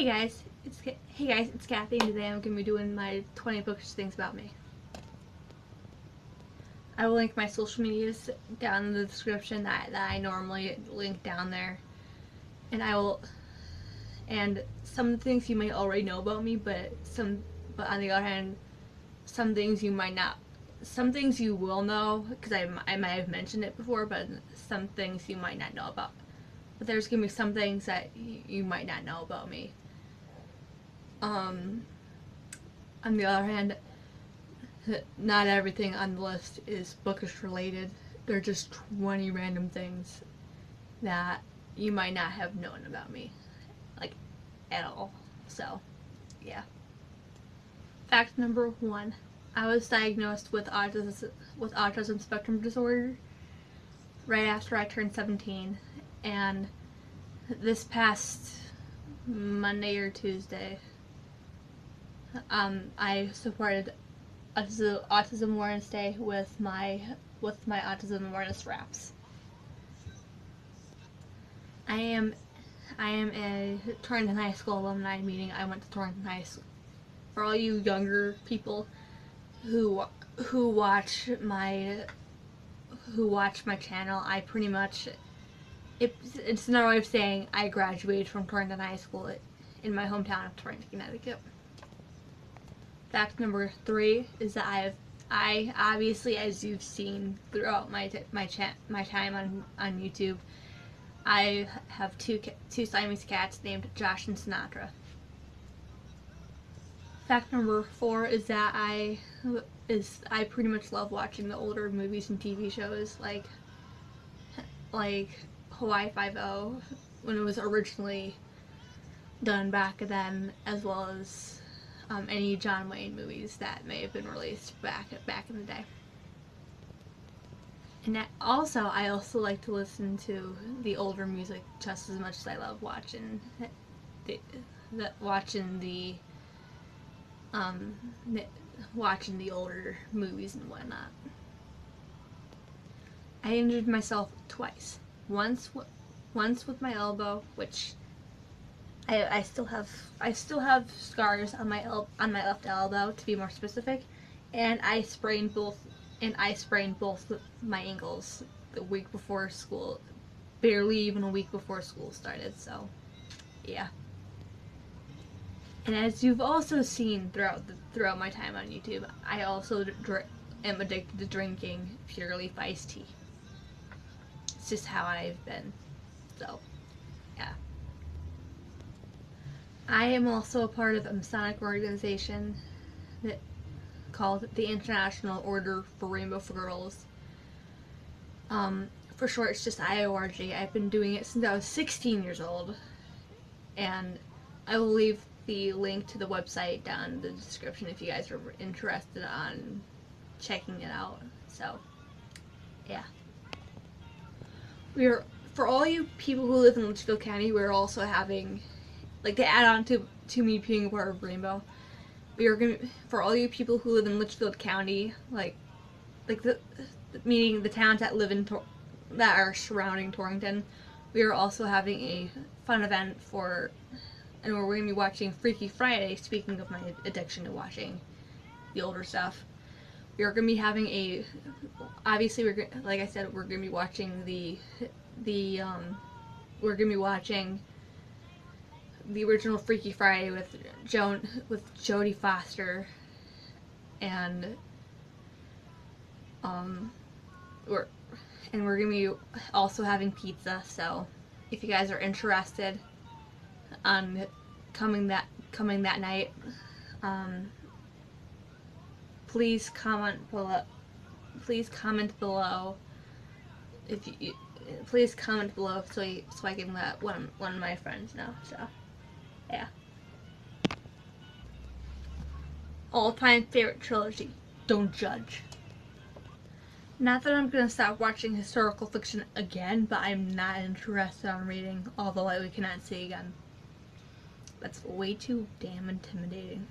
Hey guys, it's Kathy, and today I'm gonna be doing my 20 bookish things about me. I will link my social medias down in the description that I normally link down there, and some things you might already know about me, but on the other hand, some things you might not. Some things you will know because I might have mentioned it before, but some things you might not know about. But there's gonna be some things that you might not know about me. On the other hand, not everything on the list is bookish related. They're just 20 random things that you might not have known about me, like, at all. So, yeah. Fact number 1. I was diagnosed with autism spectrum disorder right after I turned 17, and this past Monday or Tuesday, I supported Autism Awareness Day with my autism awareness raps. I am a Torrington High School alumni meeting. I went to Torrington High School. For all you younger people who watch my channel, I pretty much it's another way of saying I graduated from Torrington High School in my hometown of Torrington, Connecticut. Fact number 3 is that I obviously, as you've seen throughout my time on YouTube, I have two Siamese cats named Josh and Sinatra. Fact number 4 is that I pretty much love watching the older movies and TV shows like Hawaii Five-0 when it was originally done back then, as well as any John Wayne movies that may have been released back in the day. And I also like to listen to the older music just as much as I love watching the older movies and whatnot. I injured myself twice. Once with my elbow, which I still have scars on my left elbow, to be more specific, and I sprained both my ankles the week before school, barely even a week before school started. So, yeah. And as you've also seen throughout my time on YouTube, I also am addicted to drinking pure leaf iced tea. It's just how I've been. So, yeah. I am also a part of a Masonic organization called the International Order for Rainbow for Girls. For short, it's just IORG. I've been doing it since I was 16 years old, and I will leave the link to the website down in the description if you guys are interested on checking it out. So, yeah. For all you people who live in Litchfield County, we're also having, like, to add on to me being a part of Rainbow, for all you people who live in Litchfield County, meaning the towns that that are surrounding Torrington, we are also having a fun event and we're going to be watching Freaky Friday. Speaking of my addiction to watching the older stuff, we are going to be having obviously like I said, we're going to be watching we're going to be watching the original Freaky Friday with Jodie Foster, and we're going to be also having pizza. So if you guys are interested on coming that night, please comment below. Please comment below so I can let one of my friends know. So, yeah. All-time favorite trilogy, Don't Judge. Not that I'm gonna stop watching historical fiction again, but I'm not interested in reading All the Light We Cannot See again. That's way too damn intimidating.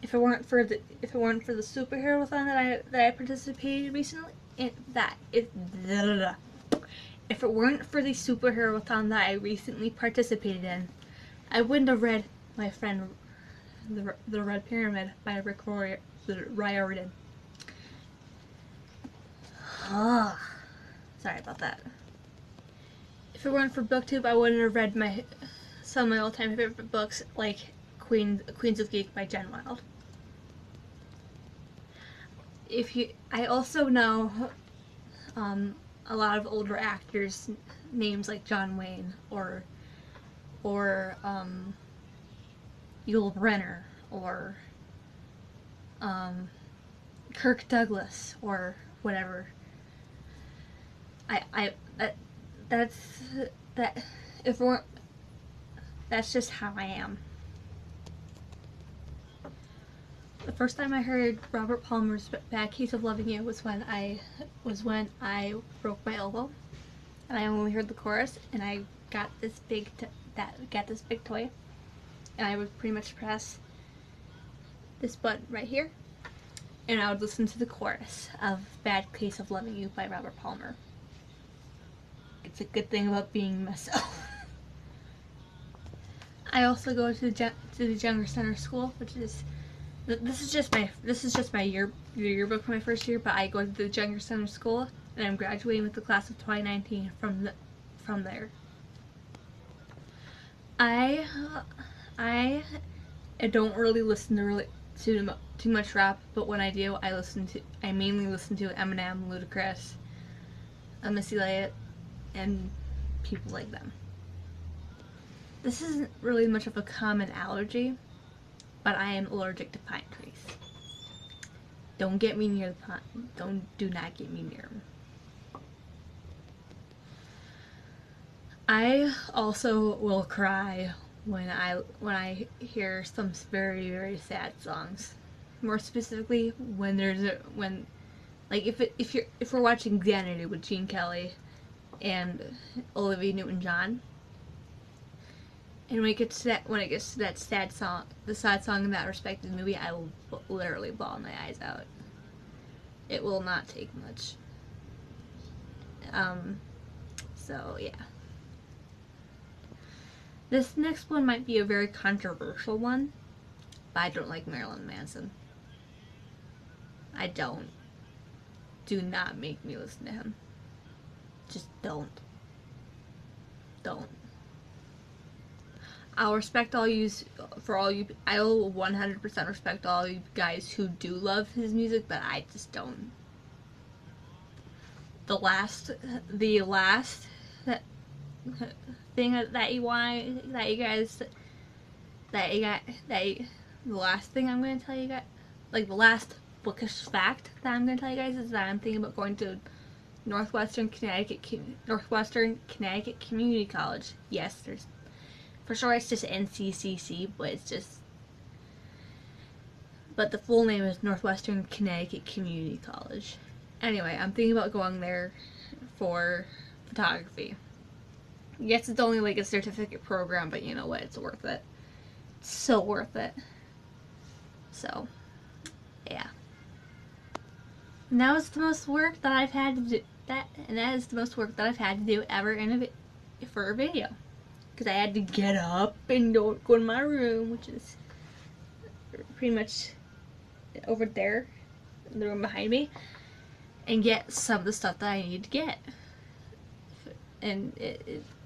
If it weren't for the superhero thing that I participated recently, If it weren't for the superhero-thon that I recently participated in, I wouldn't have read my friend The Red Pyramid by Riordan. Sorry about that. If it weren't for BookTube, I wouldn't have read some of my all-time favorite books, like Queens of Geek by Jen Wilde. I also know a lot of older actors' names like John Wayne or Yul Brynner or Kirk Douglas or whatever. That's just how I am. The first time I heard Robert Palmer's Bad Case of Loving You was when I broke my elbow, and I only heard the chorus, and I got this big toy, and I would pretty much press this button right here, and I would listen to the chorus of Bad Case of Loving You by Robert Palmer. It's a good thing about being myself. I also go to the Younger Center School, which is this is just my yearbook for my first year, but I go to the Younger Center School, and I'm graduating with the class of 2019 from there. I don't really listen to too much rap, but when I do, I mainly listen to Eminem, Ludacris, Missy Elliott, and people like them. This isn't really much of a common allergy, but I am allergic to pine trees. Don't get me near the pine. Do not get me near them. I also will cry when I hear some very, very sad songs. More specifically, if we're watching Xanadu with Gene Kelly and Olivia Newton-John, and when it gets to that sad song, the sad song in that respective movie, I will literally bawl my eyes out. It will not take much. So yeah. This next one might be a very controversial one, but I don't like Marilyn Manson. I don't. Do not make me listen to him. Just don't. Don't. I'll respect all you, I'll 100% respect all you guys who do love his music, but I just don't. The last thing the last thing I'm going to tell you guys, like the last bookish fact that I'm going to tell you guys is that I'm thinking about going to Northwestern Connecticut Community College. Yes, for sure it's just NCCC, but the full name is Northwestern Connecticut Community College. Anyway, I'm thinking about going there for photography. Yes, it's only like a certificate program, but you know what? It's worth it. It's so worth it. So, yeah. And that was the most work that I've had to do. That is the most work that I've had to do ever for a video. Because I had to get up and go to my room, which is pretty much over there, in the room behind me, and get some of the stuff that I need to get. And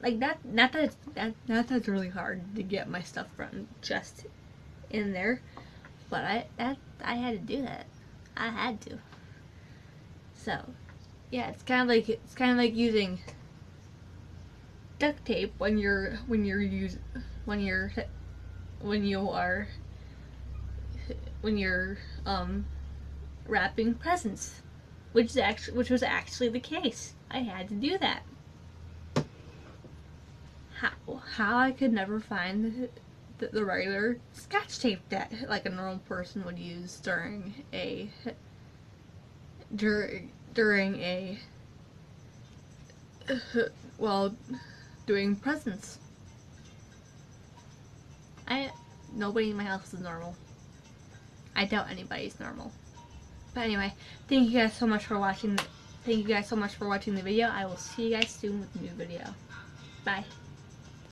not that it's really hard to get my stuff from just in there, but I had to do that. I had to. So, yeah, it's kind of like using duct tape when you are wrapping presents, which was actually the case. I had to do that. How I could never find the regular Scotch tape that like a normal person would use doing presents. Nobody in my house is normal. I doubt anybody's normal. But anyway, thank you guys so much for watching. thank you guys so much for watching the video. I will see you guys soon with a new video. Bye.